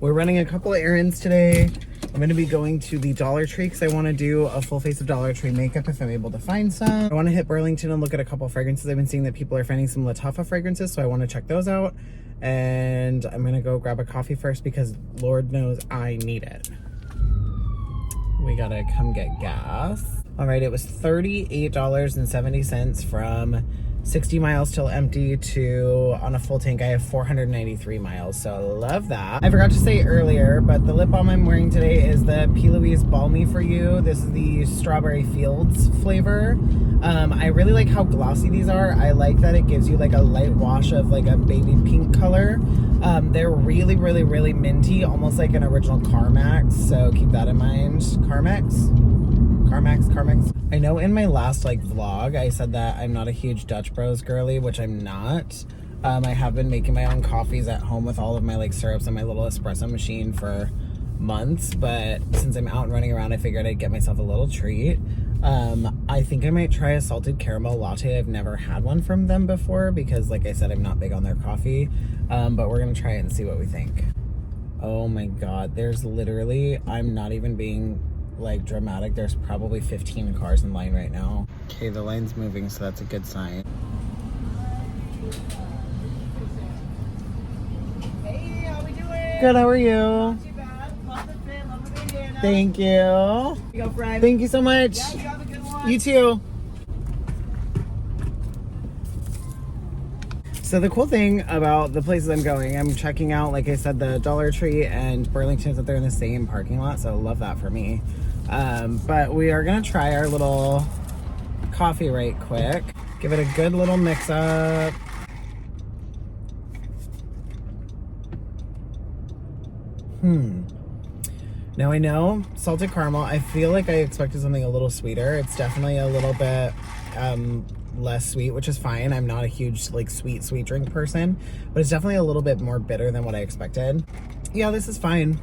We're running a couple of errands today. I'm going to be going to the Dollar Tree because I want to do a full face of Dollar Tree makeup if I'm able to find some. I want to hit Burlington and look at a couple of fragrances. I've been seeing that people are finding some Lattafa fragrances, so I want to check those out. And I'm going to go grab a coffee first because Lord knows I need it. We got to come get gas. All right, it was $38.70 from 60 miles till empty to on a full tank I have 493 miles, so I love that. I forgot to say earlier, but the lip balm I'm wearing today is the P. Louise Balmy For You. This is the Strawberry Fields flavor. I really like how glossy these are. I like that it gives you like a light wash of like a baby pink color. They're really, really, really minty, almost like an original Carmex, so keep that in mind. Carmex. I know in my last like vlog I said that I'm not a huge Dutch Bros girly, which I'm not. I have been making my own coffees at home with all of my like syrups and my little espresso machine for months, but since I'm out and running around I figured I'd get myself a little treat. I think I might try a salted caramel latte. I've never had one from them before because like I said I'm not big on their coffee, but we're gonna try it and see what we think. Oh my god, there's literally, I'm not even being like dramatic, there's probably 15 cars in line right now. Okay, the line's moving, so that's a good sign. Hey, how we doing? Good, how are you? Not too bad. Love the fit, love the bandana. Thank you. Here you go, friend. Thank you so much. Yeah, you have a good one. You too. So the cool thing about the places I'm going, I'm checking out, like I said, the Dollar Tree and Burlington, that they're in the same parking lot, so love that for me. But we are gonna try our little coffee right quick. Give it a good little mix up. Now I know salted caramel, I feel like I expected something a little sweeter. It's definitely a little bit less sweet, which is fine. I'm not a huge like sweet drink person, but it's definitely a little bit more bitter than what I expected. Yeah, this is fine.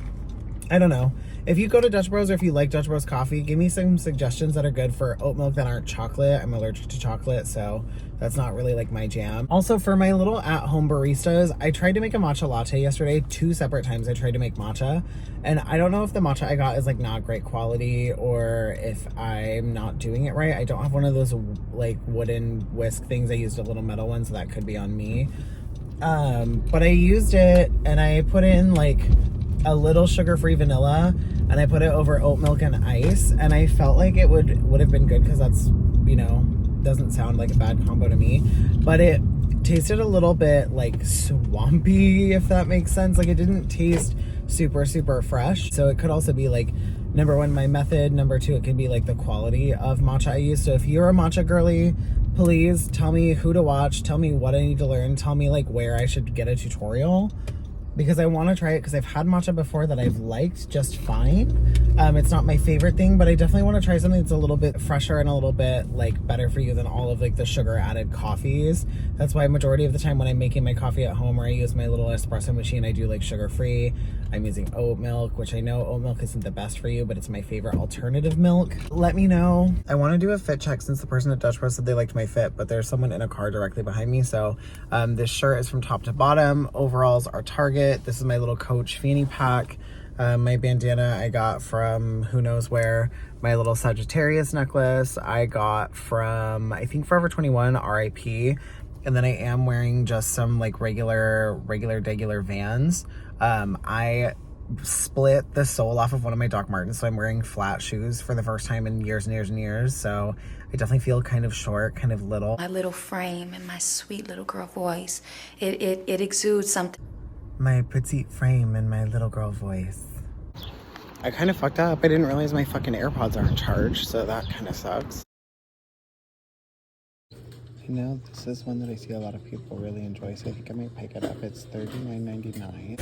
I don't know. If you go to Dutch Bros or if you like Dutch Bros coffee, give me some suggestions that are good for oat milk that aren't chocolate. I'm allergic to chocolate, so that's not really like my jam. Also, for my little at-home baristas, I tried to make a matcha latte yesterday. 2 separate times I tried to make matcha, and I don't know if the matcha I got is like not great quality or if I'm not doing it right. I don't have one of those like wooden whisk things. I used a little metal one, so that could be on me. But I used it and I put in like a little sugar-free vanilla and I put it over oat milk and ice, and I felt like it would have been good because that's, you know, doesn't sound like a bad combo to me, but it tasted a little bit like swampy, if that makes sense. Like it didn't taste super fresh, so it could also be like, number one, my method, number two, it could be like the quality of matcha I use. So if you're a matcha girly, please tell me who to watch, tell me what I need to learn, tell me like where I should get a tutorial, because I want to try it because I've had matcha before that I've liked just fine. It's not my favorite thing, but I definitely want to try something that's a little bit fresher and a little bit like better for you than all of like the sugar added coffees. That's why majority of the time when I'm making my coffee at home or I use my little espresso machine, I do like sugar free. I'm using oat milk, which I know oat milk isn't the best for you, but it's my favorite alternative milk. Let me know. I want to do a fit check since the person at Dutch Bros said they liked my fit, but there's someone in a car directly behind me. So this shirt is from top to bottom. Overalls are Target. This is my little Coach fanny pack. My bandana I got from who knows where. My little Sagittarius necklace I got from, I think, Forever 21, RIP. And then I am wearing just some like regular Vans. I split the sole off of one of my Doc Martens, so I'm wearing flat shoes for the first time in years and years and years. So I definitely feel kind of short, kind of little. My little frame and my sweet little girl voice, it exudes something. My petite frame and my little girl voice. I kind of fucked up. I didn't realize my fucking AirPods aren't charged, so that kind of sucks. You know, this is one that I see a lot of people really enjoy, so I think I might pick it up. It's $39.99.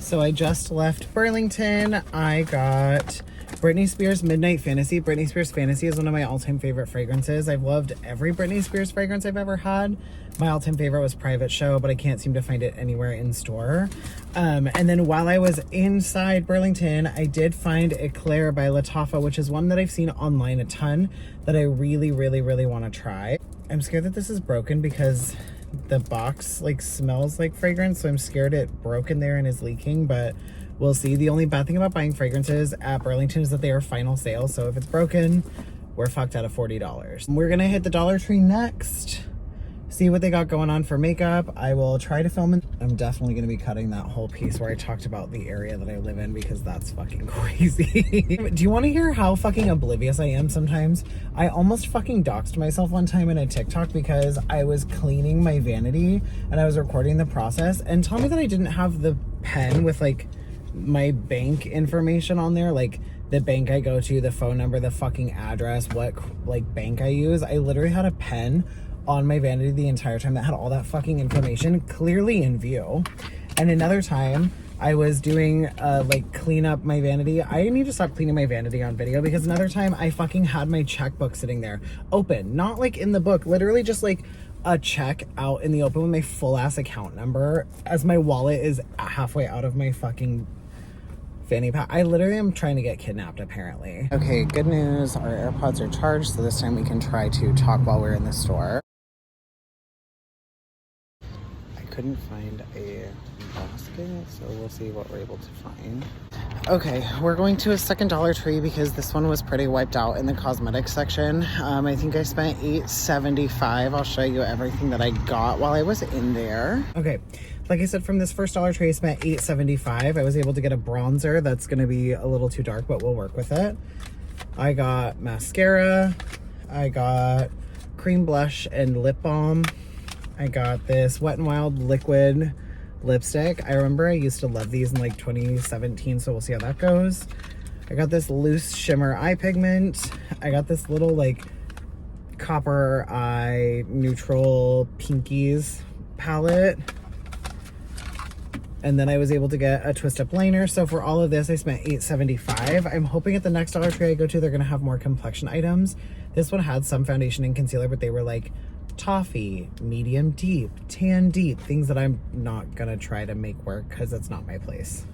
So I just left Burlington. I got Britney Spears Midnight Fantasy. Britney Spears Fantasy is one of my all-time favorite fragrances. I've loved every Britney Spears fragrance I've ever had. My all-time favorite was Private Show, but I can't seem to find it anywhere in store. And then while I was inside Burlington, I did find Eclair by Lattafa, which is one that I've seen online a ton that I really want to try. I'm scared that this is broken because the box like smells like fragrance, so I'm scared it broke in there and is leaking, but We'll see. The only bad thing about buying fragrances at Burlington is that they are final sale. So if it's broken, we're fucked out of $40. We're gonna hit the Dollar Tree next. See what they got going on for makeup. I will try to film it. I'm definitely going to be cutting that whole piece where I talked about the area that I live in because that's fucking crazy. Do you want to hear how fucking oblivious I am sometimes? I almost fucking doxed myself one time in a TikTok because I was cleaning my vanity and I was recording the process, and tell me that I didn't have the pen with like my bank information on there, like the bank I go to, the phone number, the fucking address, what like bank I use. I literally had a pen on my vanity the entire time that had all that fucking information clearly in view. And another time I was doing like clean up my vanity. I need to stop cleaning my vanity on video because another time I fucking had my checkbook sitting there open, not like in the book, literally just like a check out in the open with my full ass account number as my wallet is halfway out of my fucking fanny pack. I literally am trying to get kidnapped apparently. Okay, good news. Our AirPods are charged, so this time we can try to talk while we're in the store. Couldn't find a basket, so we'll see what we're able to find. Okay, we're going to a second Dollar Tree because this one was pretty wiped out in the cosmetics section. I think I spent $8.75. I'll show you everything that I got while I was in there. Okay, like I said, from this first Dollar Tree I spent $8.75. I was able to get a bronzer that's going to be a little too dark, but we'll work with it. I got mascara, I got cream blush and lip balm. I got this Wet n Wild liquid lipstick. I remember I used to love these in like 2017, so we'll see how that goes. I got this loose shimmer eye pigment. I got this little like copper eye neutral pinkies palette. And then I was able to get a twist up liner. So for all of this, I spent $8.75. I'm hoping at the next Dollar Tree I go to, they're gonna have more complexion items. This one had some foundation and concealer, but they were like toffee, medium deep, tan deep, things that I'm not gonna try to make work because it's not my place.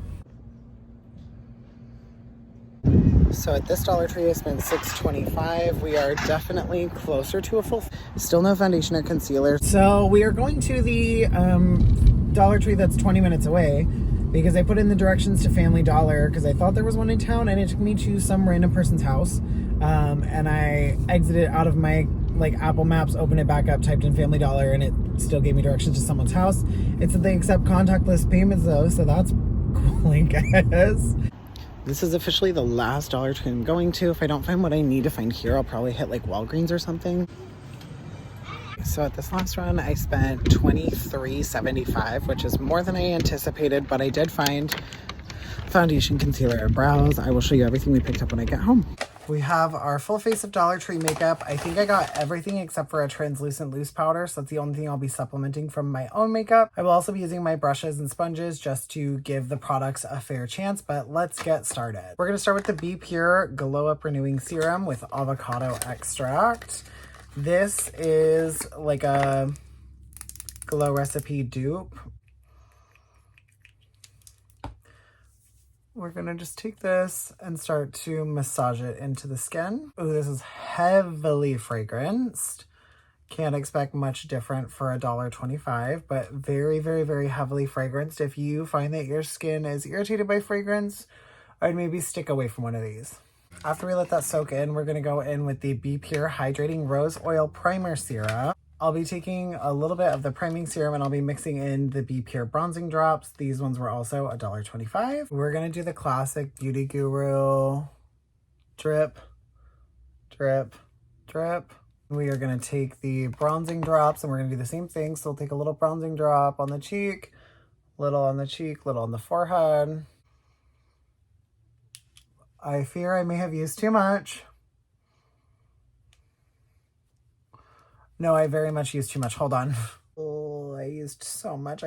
So at this Dollar Tree I spent $6.25. We are definitely closer to a full, still no foundation or concealer. So we are going to the Dollar Tree that's 20 minutes away because I put in the directions to Family Dollar because I thought there was one in town, and it took me to some random person's house. And I exited out of my like Apple Maps, opened it back up, typed in Family Dollar, and it still gave me directions to someone's house. It said they accept contactless payments though, so that's cool, I guess. This is officially the last Dollar Tree I'm going to. If I don't find what I need to find here, I'll probably hit like Walgreens or something. So at this last run, I spent $23.75, which is more than I anticipated, but I did find foundation, concealer, and brows. I will show you everything we picked up when I get home. We have our full face of Dollar Tree makeup. I think I got everything except for a translucent loose powder, so that's the only thing I'll be supplementing from my own makeup. I will also be using my brushes and sponges just to give the products a fair chance, but let's get started. We're going to start with the Be Pure Glow Up Renewing Serum with avocado extract. This is like a Glow Recipe dupe. We're gonna just take this and start to massage it into the skin. Oh, this is heavily fragranced. Can't expect much different for $1.25, but very, very, very heavily fragranced. If you find that your skin is irritated by fragrance, I'd maybe stick away from one of these. After we let that soak in, we're gonna go in with the Be Pure Hydrating Rose Oil Primer Serum. I'll be taking a little bit of the priming serum and I'll be mixing in the Be Pure bronzing drops. These ones were also $1.25. We're gonna do the classic Beauty Guru drip, drip, drip. We are gonna take the bronzing drops and we're gonna do the same thing. So we'll take a little bronzing drop on the cheek, little on the cheek, little on the forehead. I fear I may have used too much. No, I very much used too much. Hold on. Oh, I used so much.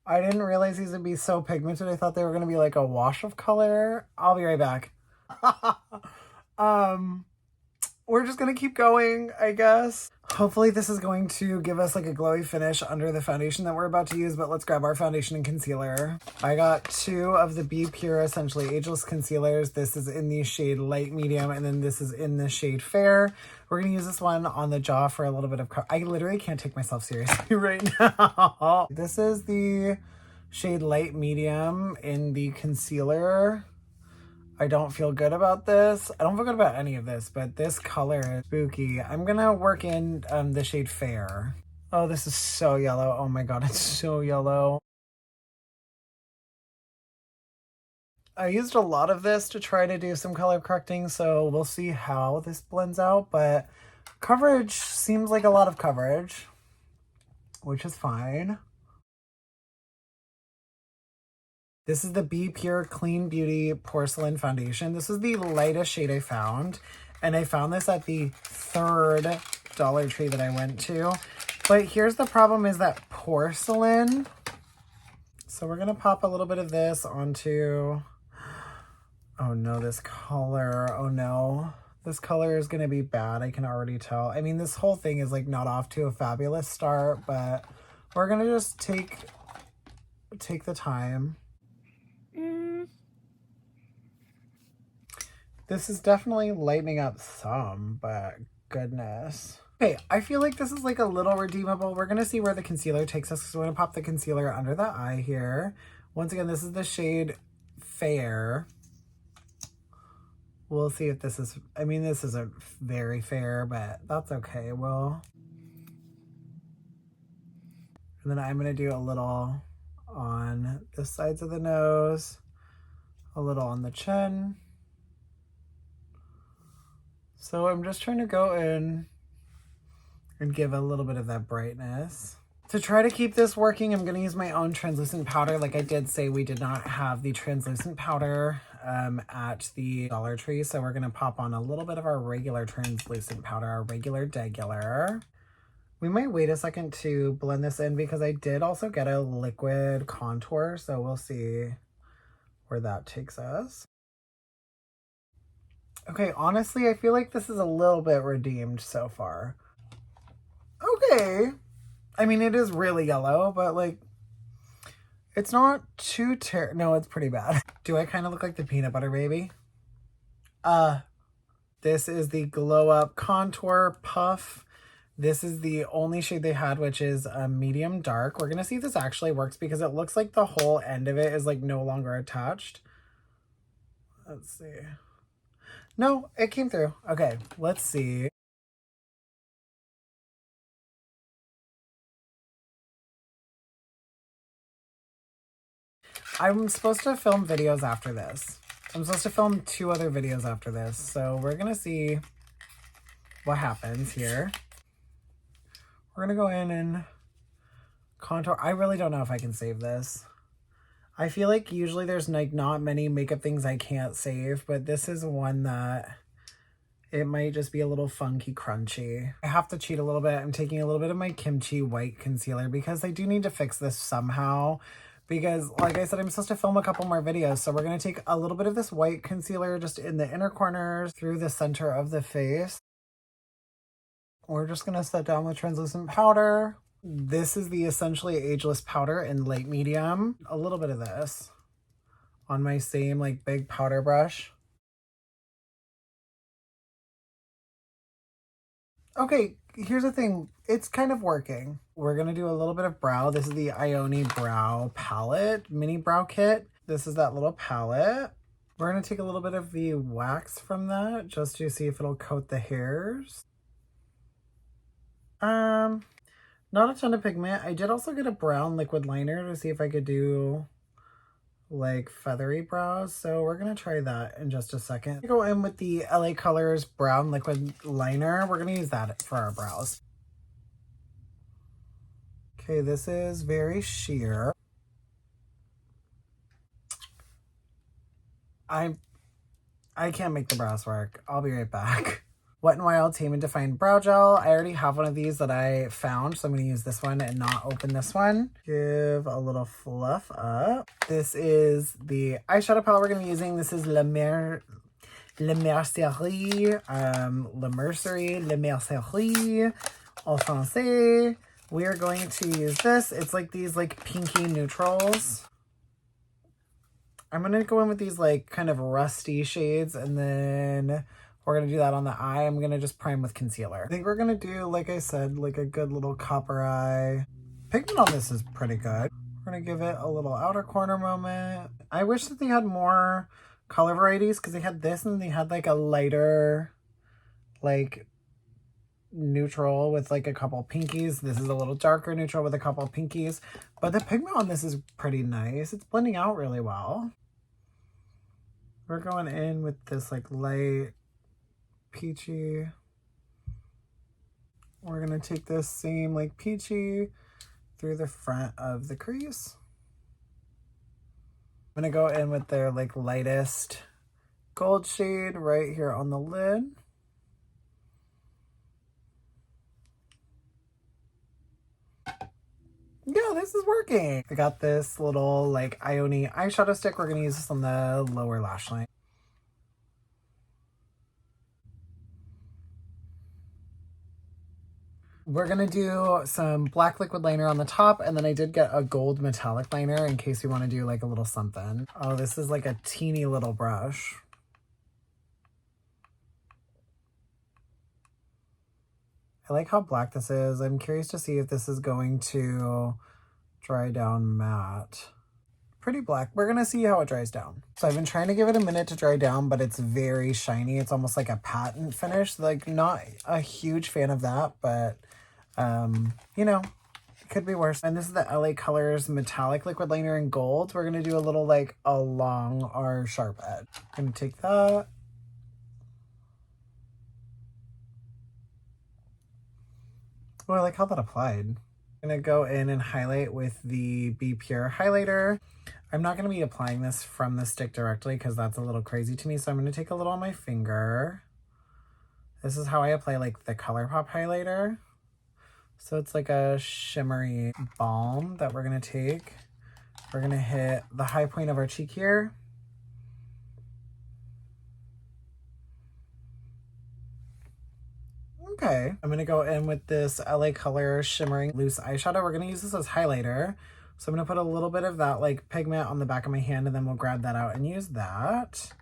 I I didn't realize these would be so pigmented. I thought they were going to be like a wash of color. I'll be right back. We're just going to keep going, I guess. Hopefully this is going to give us like a glowy finish under the foundation that we're about to use, but let's grab our foundation and concealer. I got two of the Be Pure Essentially Ageless Concealers. This is in the shade Light Medium, and then this is in the shade Fair. We're going to use this one on the jaw for a little bit of I literally can't take myself seriously right now. This is the shade Light Medium in the concealer. I don't feel good about this. I don't feel good about any of this, but this color is spooky. I'm gonna work in the shade Fair. Oh, this is so yellow. Oh my god, it's so yellow. I used a lot of this to try to do some color correcting, so we'll see how this blends out, but coverage seems like a lot of coverage, which is fine. This is the Be Pure Clean Beauty Porcelain Foundation. This is the lightest shade I found, and I found this at the third Dollar Tree that I went to. But here's the problem, is that porcelain. So we're gonna pop a little bit of this onto, oh no, this color, oh no. This color is gonna be bad, I can already tell. I mean, this whole thing is like not off to a fabulous start, but we're gonna just take the time. This is definitely lightening up some, but goodness. Okay, I feel like this is like a little redeemable. We're gonna see where the concealer takes us. So we're gonna pop the concealer under the eye here. Once again, this is the shade Fair. We'll see if this is, I mean, this isn't very fair, but that's okay. Well, and then I'm gonna do a little on the sides of the nose, a little on the chin. So I'm just trying to go in and give a little bit of that brightness. To try to keep this working, I'm gonna use my own translucent powder. Like I did say, we did not have the translucent powder at the Dollar Tree. So we're gonna pop on a little bit of our regular translucent powder, our regular degular. We might wait a second to blend this in because I did also get a liquid contour. So we'll see where that takes us. Okay, honestly, I feel like this is a little bit redeemed so far. Okay. I mean, it is really yellow, but like, it's not too no, it's pretty bad. Do I kind of look like the peanut butter baby? This is the Glow Up Contour Puff. This is the only shade they had, which is a medium dark. We're gonna see if this actually works because it looks like the whole end of it is like no longer attached. Let's see. No, it came through. Okay, let's see. I'm supposed to film videos after this. I'm supposed to film 2 other videos after this. So we're gonna see what happens here. We're gonna go in and contour. I really don't know if I can save this. I feel like usually there's like not many makeup things I can't save, but this is one that it might just be a little funky crunchy. I have to cheat a little bit. I'm taking a little bit of my Kimchi white concealer because I do need to fix this somehow. Because like I said, I'm supposed to film a couple more videos. So we're gonna take a little bit of this white concealer just in the inner corners through the center of the face. We're just gonna set down with translucent powder. This is the Essentially Ageless powder in light medium. A little bit of this on my same like big powder brush. Okay, here's the thing. It's kind of working. We're gonna do a little bit of brow. This is the Ioni Brow Palette, mini brow kit. This is that little palette. We're gonna take a little bit of the wax from that just to see if it'll coat the hairs. Not a ton of pigment. I did also get a brown liquid liner to see if I could do like feathery brows. So we're going to try that in just a second. Go in with the LA Colors brown liquid liner. We're going to use that for our brows. Okay, this is very sheer. I can't make the brows work. I'll be right back. Wet n Wild Tame and Define Brow Gel. I already have one of these that I found, so I'm going to use this one and not open this one. Give a little fluff up. This is the eyeshadow palette we're going to be using. This is Le Mercerie, en français. We are going to use this. It's like these like pinky neutrals. I'm going to go in with these like kind of rusty shades, and then we're going to do that on the eye. I'm going to just prime with concealer. I think we're going to do, like I said, like a good little copper eye. Pigment on this is pretty good. We're We're gonna give it a little outer corner moment. I wish that they had more color varieties because they had this and they had like a lighter, like neutral with like a couple pinkies. This is a little darker neutral with a couple pinkies. But the pigment on this is pretty nice. It's blending out really well. We're going in with this like light peachy. We're gonna take this same like peachy through the front of the crease. I'm gonna go in with their like lightest gold shade right here on the lid. Yeah, this is working. I got this little like Ione eyeshadow stick. We're gonna use this on the lower lash line. We're gonna do some black liquid liner on the top, and then I did get a gold metallic liner in case you want to do like a little something. Oh, this is like a teeny little brush. I like how black this is. I'm curious to see if this is going to dry down matte. Pretty black. We're gonna see how it dries down. So I've been trying to give it a minute to dry down, but it's very shiny. It's almost like a patent finish. Like, not a huge fan of that, but you know, it could be worse. And this is the LA Colors metallic liquid liner in gold. We're gonna do a little like along our sharp edge. I'm gonna take that. Oh, I like how that applied. I'm gonna go in and highlight with the Be Pure highlighter. I'm not gonna be applying this from the stick directly because that's a little crazy to me. So I'm gonna take a little on my finger. This is how I apply like the ColourPop highlighter. So it's like a shimmery balm that we're gonna take. We're gonna hit the high point of our cheek here. Okay, I'm gonna go in with this LA Color shimmering loose eyeshadow. We're gonna use this as highlighter. So I'm gonna put a little bit of that like pigment on the back of my hand, and then we'll grab that out and use that.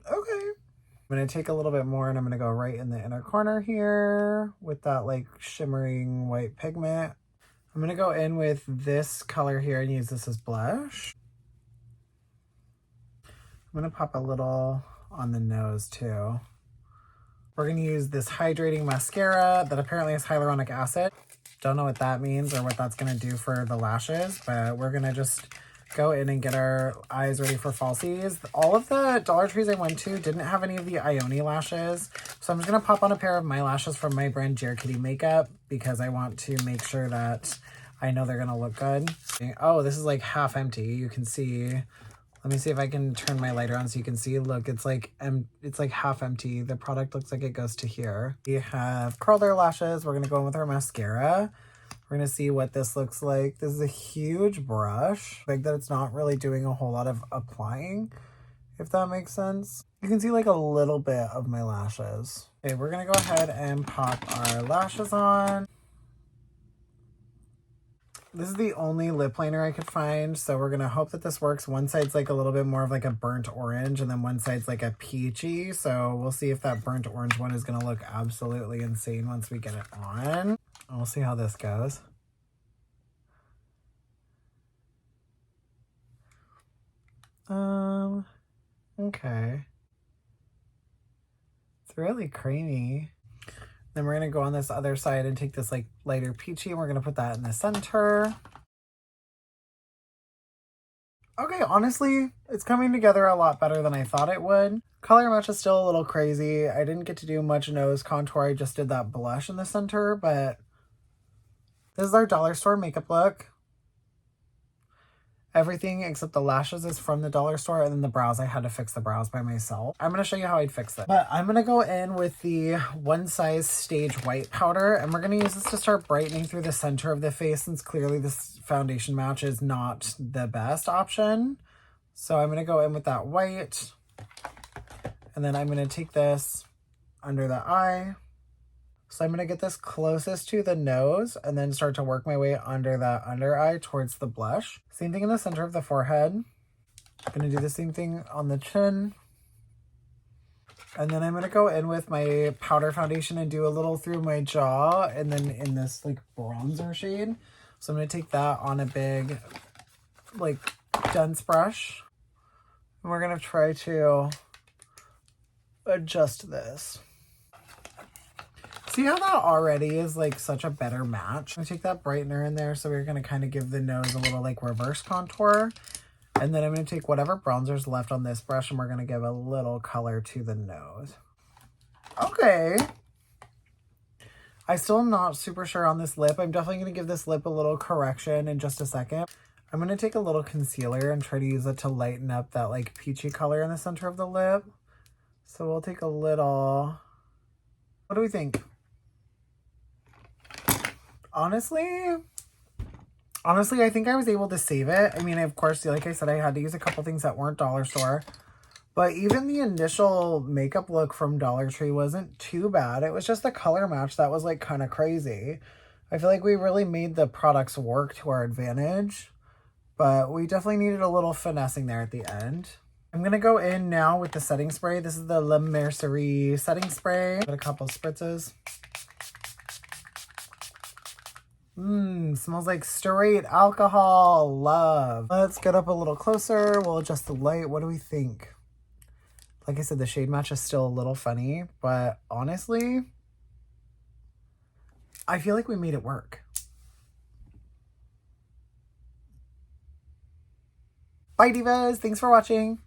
Okay. I'm gonna take a little bit more and I'm gonna go right in the inner corner here with that like shimmering white pigment. I'm gonna go in with this color here and use this as blush. I'm gonna pop a little on the nose too. We're gonna use this hydrating mascara that apparently has hyaluronic acid. Don't know what that means or what that's gonna do for the lashes, but we're gonna just go in and get our eyes ready for falsies. All of the Dollar Trees I went to didn't have any of the Ione lashes. So I'm just gonna pop on a pair of my lashes from my brand Jerkitty makeup because I want to make sure that I know they're gonna look good. Oh, this is like half empty. You can see, let me see if I can turn my lighter on so you can see. Look, it's like half empty. The product looks like it goes to here. We have curled our lashes. We're gonna go in with our mascara. We're gonna see what this looks like. This is a huge brush. Like that it's not really doing a whole lot of applying, if that makes sense. You can see like a little bit of my lashes. Okay, we're gonna go ahead and pop our lashes on. This is the only lip liner I could find, so we're gonna hope that this works. One side's like a little bit more of like a burnt orange, and then one side's like a peachy, so we'll see if that burnt orange one is gonna look absolutely insane once we get it on. We'll see how this goes. Okay. It's really creamy. Then we're gonna go on this other side and take this like lighter peachy and we're gonna put that in the center. Okay, honestly, it's coming together a lot better than I thought it would. Color match is still a little crazy. I didn't get to do much nose contour. I just did that blush in the center, but this is our dollar store makeup look. Everything except the lashes is from the dollar store, and then the brows, I had to fix the brows by myself. I'm gonna show you how I'd fix it. But I'm gonna go in with the One Size Stage White powder, and we're gonna use this to start brightening through the center of the face, since clearly this foundation match is not the best option. So I'm gonna go in with that white, and then I'm gonna take this under the eye. So I'm gonna get this closest to the nose and then start to work my way under that under eye towards the blush. Same thing in the center of the forehead. I'm gonna do the same thing on the chin. And then I'm gonna go in with my powder foundation and do a little through my jaw, and then in this like bronzer shade. So I'm gonna take that on a big like dense brush. And we're gonna try to adjust this. See how that already is like such a better match? I'm gonna take that brightener in there, so we're gonna kind of give the nose a little like reverse contour. And then I'm gonna take whatever bronzer's left on this brush and we're gonna give a little color to the nose. Okay. I still am not super sure on this lip. I'm definitely gonna give this lip a little correction in just a second. I'm gonna take a little concealer and try to use it to lighten up that like peachy color in the center of the lip. So we'll take a little, what do we think? Honestly, I think I was able to save it. I mean, of course, like I said, I had to use a couple things that weren't dollar store. But even the initial makeup look from Dollar Tree wasn't too bad. It was just the color match that was like kind of crazy. I feel like we really made the products work to our advantage. But we definitely needed a little finessing there at the end. I'm going to go in now with the setting spray. This is the La Mercerie setting spray. Got a couple spritzes. Smells like straight alcohol. Love. Let's get up a little closer. We'll adjust the light. What do we think? Like I said, the shade match is still a little funny, but honestly, I feel like we made it work. Bye, divas. Thanks for watching.